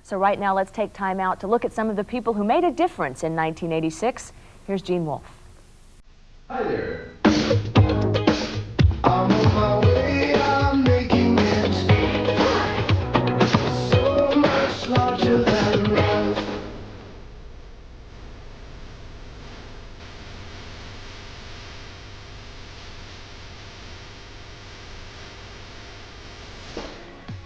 So right now, let's take time out to look at some of the people who made a difference in 1986. Here's Gene Wolfe. Hi there. I'm on my way, I'm making it so much larger than life.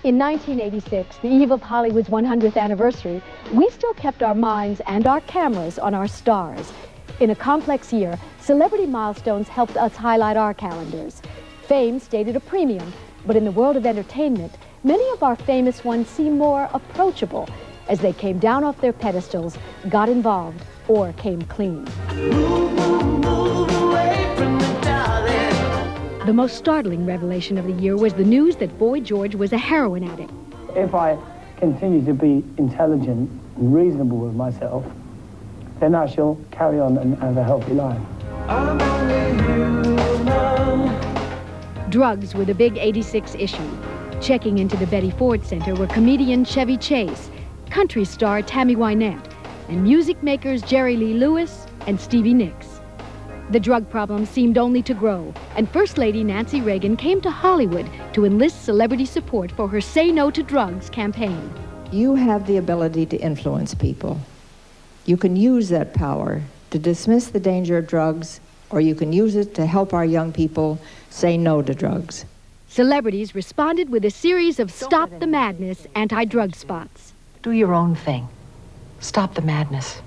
In 1986, the eve of Hollywood's 100th anniversary, we still kept our minds and our cameras on our stars. In a complex year, celebrity milestones helped us highlight our calendars. Fame stayed at a premium, but in the world of entertainment, many of our famous ones seem more approachable as they came down off their pedestals, got involved, or came clean. The most startling revelation of the year was the news that Boy George was a heroin addict. If I continue to be intelligent and reasonable with myself, then I shall carry on and have a healthy life. Drugs were the big 86 issue. Checking into the Betty Ford Center were comedian Chevy Chase, country star Tammy Wynette, and music makers Jerry Lee Lewis and Stevie Nicks. The drug problem seemed only to grow, and First Lady Nancy Reagan came to Hollywood to enlist celebrity support for her Say No to Drugs campaign. You have the ability to influence people. You can use that power to dismiss the danger of drugs, or you can use it to help our young people say no to drugs. Celebrities responded with a series of Stop the Madness anti-drug spots. Do your own thing. Stop the madness.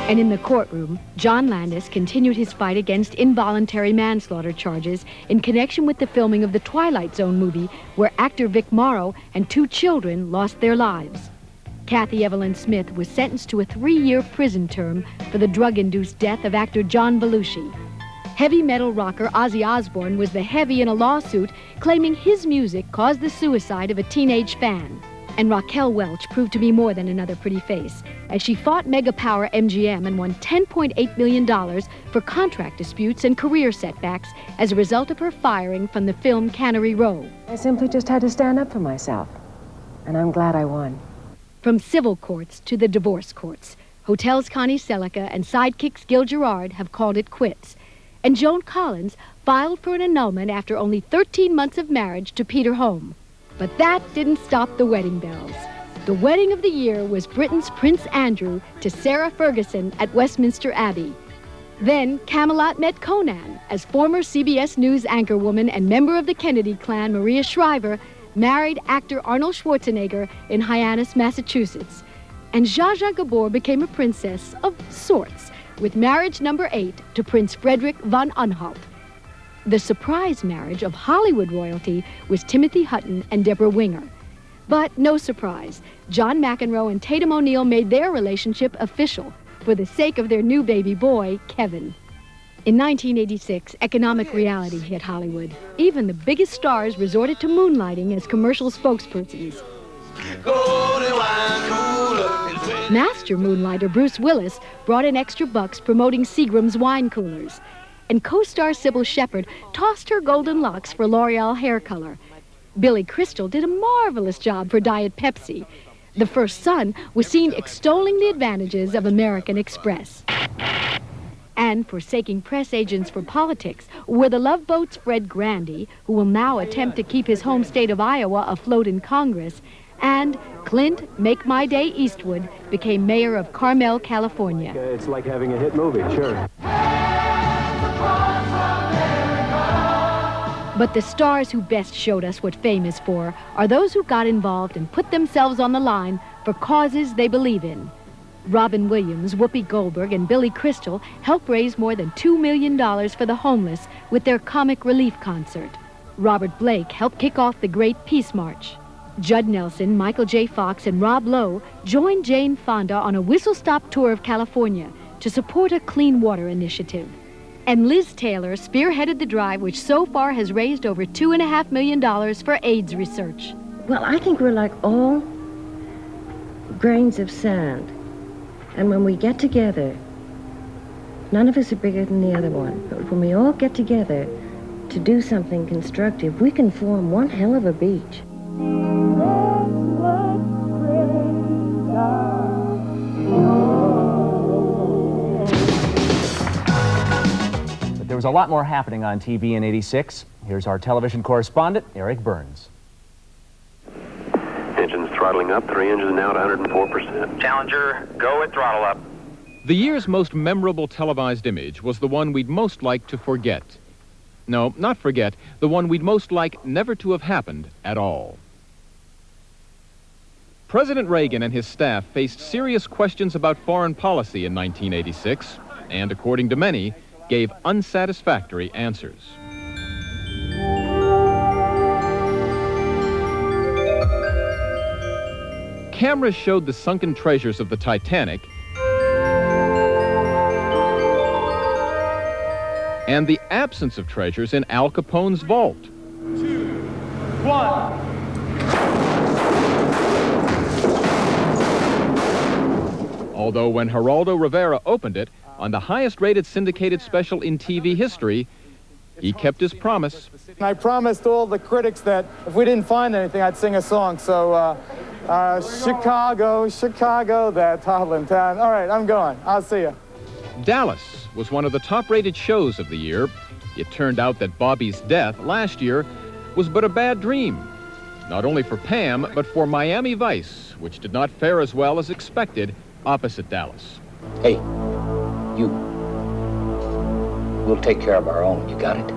And in the courtroom, John Landis continued his fight against involuntary manslaughter charges in connection with the filming of the Twilight Zone movie, where actor Vic Morrow and 2 children lost their lives. Kathy Evelyn Smith was sentenced to a 3-year prison term for the drug-induced death of actor John Belushi. Heavy metal rocker Ozzy Osbourne was the heavy in a lawsuit claiming his music caused the suicide of a teenage fan. And Raquel Welch proved to be more than another pretty face, as she fought Mega Power MGM and won $10.8 million for contract disputes and career setbacks as a result of her firing from the film Cannery Row. I simply just had to stand up for myself, and I'm glad I won. From civil courts to the divorce courts, Hotels Connie Selica and sidekicks Gil Gerard have called it quits. And Joan Collins filed for an annulment after only 13 months of marriage to Peter Home. But that didn't stop the wedding bells. The wedding of the year was Britain's Prince Andrew to Sarah Ferguson at Westminster Abbey. Then Camelot met Conan as former CBS News anchorwoman and member of the Kennedy clan Maria Shriver married actor Arnold Schwarzenegger in Hyannis, Massachusetts. And Zsa Zsa Gabor became a princess of sorts with marriage number 8 to Prince Frederick von Anhalt. The surprise marriage of Hollywood royalty was Timothy Hutton and Deborah Winger. But no surprise, John McEnroe and Tatum O'Neal made their relationship official for the sake of their new baby boy, Kevin. In 1986, economic reality hit Hollywood. Even the biggest stars resorted to moonlighting as commercial spokespersons. Master moonlighter Bruce Willis brought in extra bucks promoting Seagram's wine coolers. And co-star Sybil Shepherd tossed her golden locks for L'Oreal hair color. Billy Crystal did a marvelous job for Diet Pepsi. The first son was seen extolling the advantages of American Express. And forsaking press agents for politics were the Love Boat's Fred Grandy, who will now attempt to keep his home state of Iowa afloat in Congress, and Clint Make My Day Eastwood became mayor of Carmel, California. It's like having a hit movie, sure. But the stars who best showed us what fame is for are those who got involved and put themselves on the line for causes they believe in. Robin Williams, Whoopi Goldberg, and Billy Crystal helped raise more than $2 million for the homeless with their comic relief concert. Robert Blake helped kick off the Great Peace March. Judd Nelson, Michael J. Fox, and Rob Lowe joined Jane Fonda on a whistle-stop tour of California to support a clean water initiative. And Liz Taylor spearheaded the drive, which so far has raised over $2.5 million for AIDS research. Well, I think we're like all grains of sand. And when we get together, none of us are bigger than the other one. But when we all get together to do something constructive, we can form one hell of a beach. was a lot more happening on TV in '86. Here's our television correspondent, Eric Burns. Engines throttling up, 3 engines now at 104%. Challenger, go at throttle up. The year's most memorable televised image was the one we'd most like to forget. No, not forget, the one we'd most like never to have happened at all. President Reagan and his staff faced serious questions about foreign policy in 1986, and according to many, gave unsatisfactory answers. Cameras showed the sunken treasures of the Titanic and the absence of treasures in Al Capone's vault. 2, 1. Although when Geraldo Rivera opened it on the highest-rated syndicated special in TV history, he kept his promise. I promised all the critics that if we didn't find anything, I'd sing a song. So, Chicago, Chicago, that toddling town. All right, I'm going. I'll see you. Dallas was one of the top-rated shows of the year. It turned out that Bobby's death last year was but a bad dream, not only for Pam, but for Miami Vice, which did not fare as well as expected opposite Dallas. Hey, you. We'll take care of our own. You got it?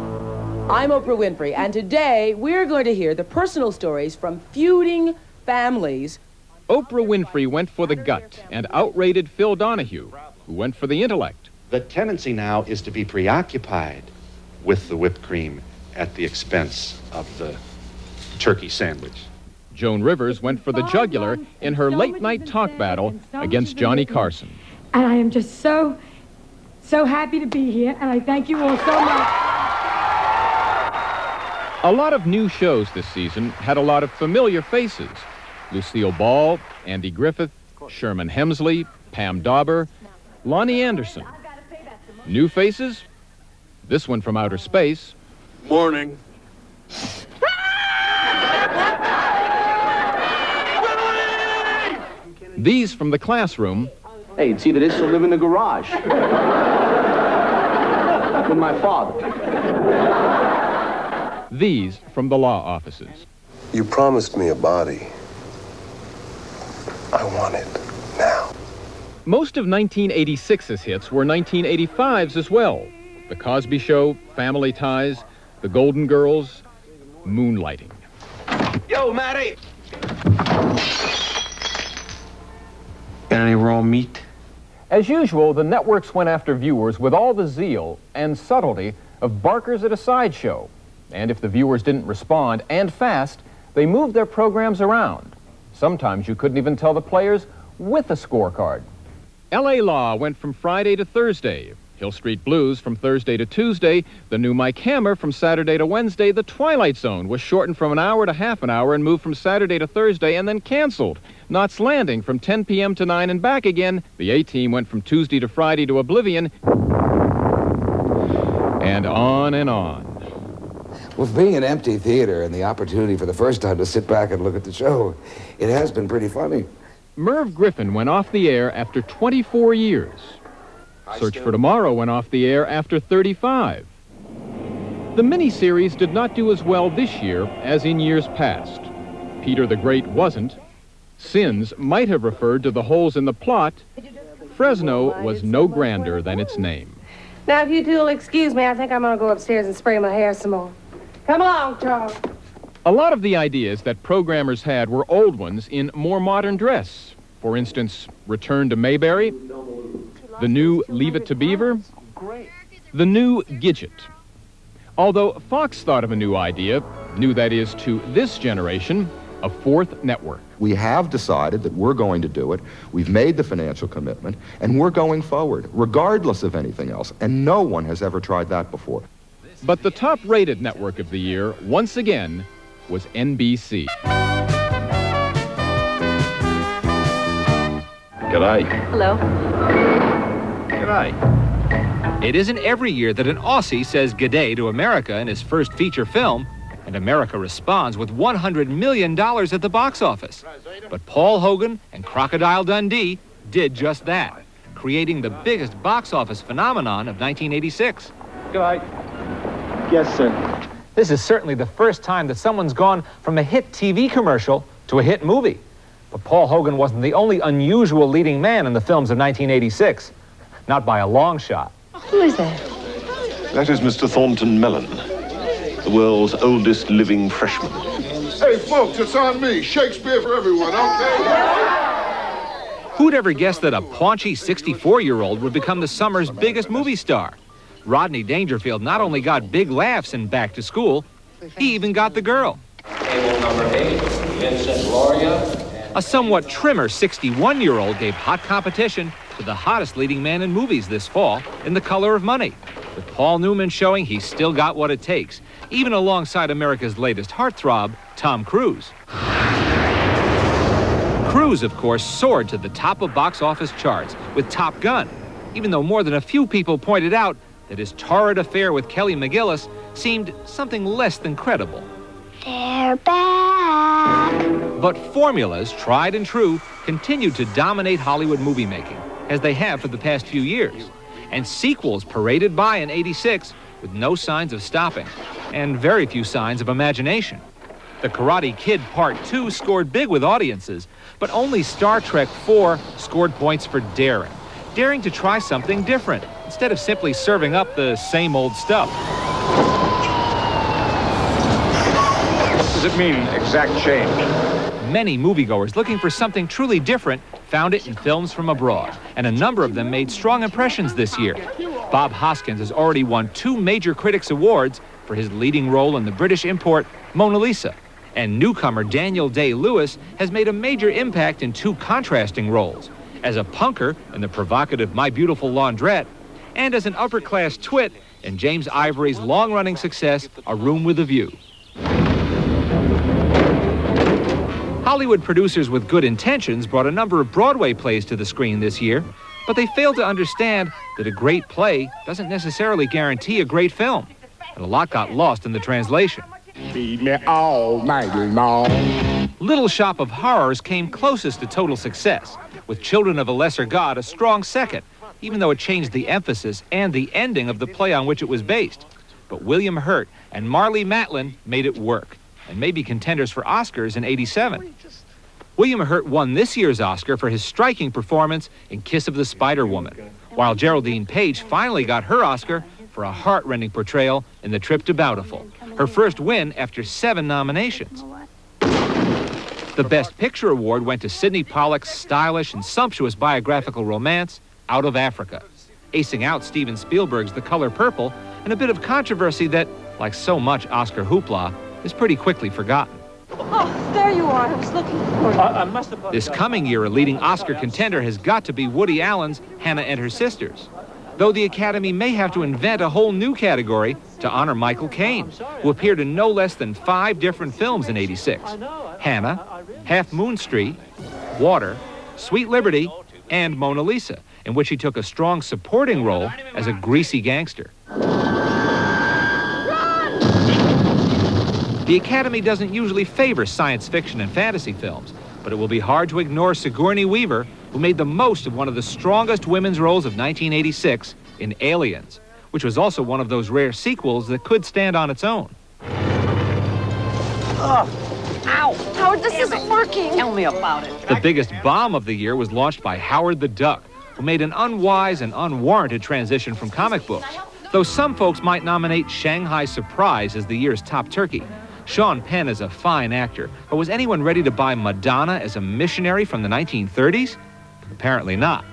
I'm Oprah Winfrey, and today we're going to hear the personal stories from feuding families. Oprah Winfrey went for the gut and outrated Phil Donahue, who went for the intellect. The tendency now is to be preoccupied with the whipped cream at the expense of the turkey sandwich. Joan Rivers went for the jugular in her late-night talk battle against Johnny Carson. And I am just so happy to be here, and I thank you all so much. A lot of new shows this season had a lot of familiar faces. Lucille Ball, Andy Griffith, Sherman Hemsley, Pam Dauber, Lonnie Anderson. New faces? This one from outer space. Morning. These from the classroom. Hey, it's either this or live in the garage. With my father. These from the law offices. You promised me a body. I want it now. Most of 1986's hits were 1985's as well. The Cosby Show, Family Ties, The Golden Girls, Moonlighting. Yo, Matty! Got any raw meat? As usual, the networks went after viewers with all the zeal and subtlety of barkers at a sideshow. And if the viewers didn't respond, and fast, they moved their programs around. Sometimes you couldn't even tell the players with a scorecard. L.A. Law went from Friday to Thursday. Hill Street Blues from Thursday to Tuesday. The new Mike Hammer from Saturday to Wednesday. The Twilight Zone was shortened from an hour to half an hour and moved from Saturday to Thursday and then canceled. Knots Landing from 10 p.m. to 9 and back again. The A-Team went from Tuesday to Friday to Oblivion. And on and on. With being an empty theater and the opportunity for the first time to sit back and look at the show, it has been pretty funny. Merv Griffin went off the air after 24 years. Search for Tomorrow went off the air after 35. The miniseries did not do as well this year as in years past. Peter the Great wasn't. Sins might have referred to the holes in the plot. Fresno was no grander than its name. Now, if you two will excuse me, I think I'm going to go upstairs and spray my hair some more. Come along, Charles. A lot of the ideas that programmers had were old ones in more modern dress. For instance, Return to Mayberry, the new Leave It to Beaver, the new Gidget. Although Fox thought of a new idea, new that is to this generation, a fourth network. We have decided that we're going to do it. We've made the financial commitment, and we're going forward, regardless of anything else. And no one has ever tried that before. But the top-rated network of the year, once again, was NBC. G'day. Hello. G'day. It isn't every year that an Aussie says g'day to America in his first feature film, and America responds with $100 million at the box office. But Paul Hogan and Crocodile Dundee did just that, creating the biggest box office phenomenon of 1986. Good night. Yes, sir. This is certainly the first time that someone's gone from a hit TV commercial to a hit movie. But Paul Hogan wasn't the only unusual leading man in the films of 1986. Not by a long shot. Who is that? That is Mr. Thornton Mellon, the world's oldest living freshman. Hey, folks, it's on me. Shakespeare for everyone, okay? Who'd ever guessed that a paunchy 64-year-old would become the summer's biggest movie star? Rodney Dangerfield not only got big laughs in Back to School, he even got the girl. Table number 8, Vincent Loria. A somewhat trimmer 61-year-old gave hot competition to the hottest leading man in movies this fall in The Color of Money, with Paul Newman showing he's still got what it takes, even alongside America's latest heartthrob, Tom Cruise. Cruise, of course, soared to the top of box office charts with Top Gun, even though more than a few people pointed out that his torrid affair with Kelly McGillis seemed something less than credible. They're back. But formulas, tried and true, continued to dominate Hollywood movie making, as they have for the past few years. And sequels paraded by in '86 with no signs of stopping, and very few signs of imagination. The Karate Kid Part 2 scored big with audiences, but only Star Trek IV scored points for daring. Daring to try something different, instead of simply serving up the same old stuff. What does it mean, exact change? Many moviegoers looking for something truly different found it in films from abroad, and a number of them made strong impressions this year. Bob Hoskins has already won 2 major critics' awards for his leading role in the British import Mona Lisa, and newcomer Daniel Day-Lewis has made a major impact in 2 contrasting roles, as a punker in the provocative My Beautiful Laundrette, and as an upper-class twit in James Ivory's long-running success, A Room with a View. Hollywood producers with good intentions brought a number of Broadway plays to the screen this year, but they failed to understand that a great play doesn't necessarily guarantee a great film, and a lot got lost in the translation. Feed me all night long. Little Shop of Horrors came closest to total success, with Children of a Lesser God a strong second, even though it changed the emphasis and the ending of the play on which it was based. But William Hurt and Marlee Matlin made it work, and may be contenders for Oscars in '87. William Hurt won this year's Oscar for his striking performance in Kiss of the Spider-Woman, while Geraldine Page finally got her Oscar for a heart-rending portrayal in The Trip to Bountiful, her first win after 7 nominations. The Best Picture award went to Sidney Pollack's stylish and sumptuous biographical romance, Out of Africa, acing out Steven Spielberg's The Color Purple, and a bit of controversy that, like so much Oscar hoopla, is pretty quickly forgotten. Oh, there you are. I was looking for you. This coming year, a leading Oscar contender has got to be Woody Allen's Hannah and Her Sisters, though the Academy may have to invent a whole new category to honor Michael Caine, who appeared in no less than 5 different films in '86. Hannah, Half Moon Street, Water, Sweet Liberty, and Mona Lisa, in which he took a strong supporting role as a greasy gangster. The Academy doesn't usually favor science fiction and fantasy films, but it will be hard to ignore Sigourney Weaver, who made the most of one of the strongest women's roles of 1986 in Aliens, which was also one of those rare sequels that could stand on its own. Ow! Howard, this isn't working. Tell me about it. The biggest bomb of the year was launched by Howard the Duck, who made an unwise and unwarranted transition from comic books, though some folks might nominate Shanghai Surprise as the year's top turkey. Sean Penn is a fine actor, but was anyone ready to buy Madonna as a missionary from the 1930s? Apparently not.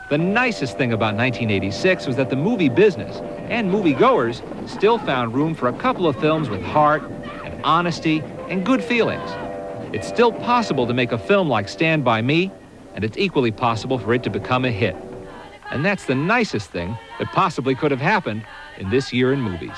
The nicest thing about 1986 was that the movie business and moviegoers still found room for a couple of films with heart and honesty and good feelings. It's still possible to make a film like Stand By Me, and it's equally possible for it to become a hit. And that's the nicest thing that possibly could have happened in this year in movies.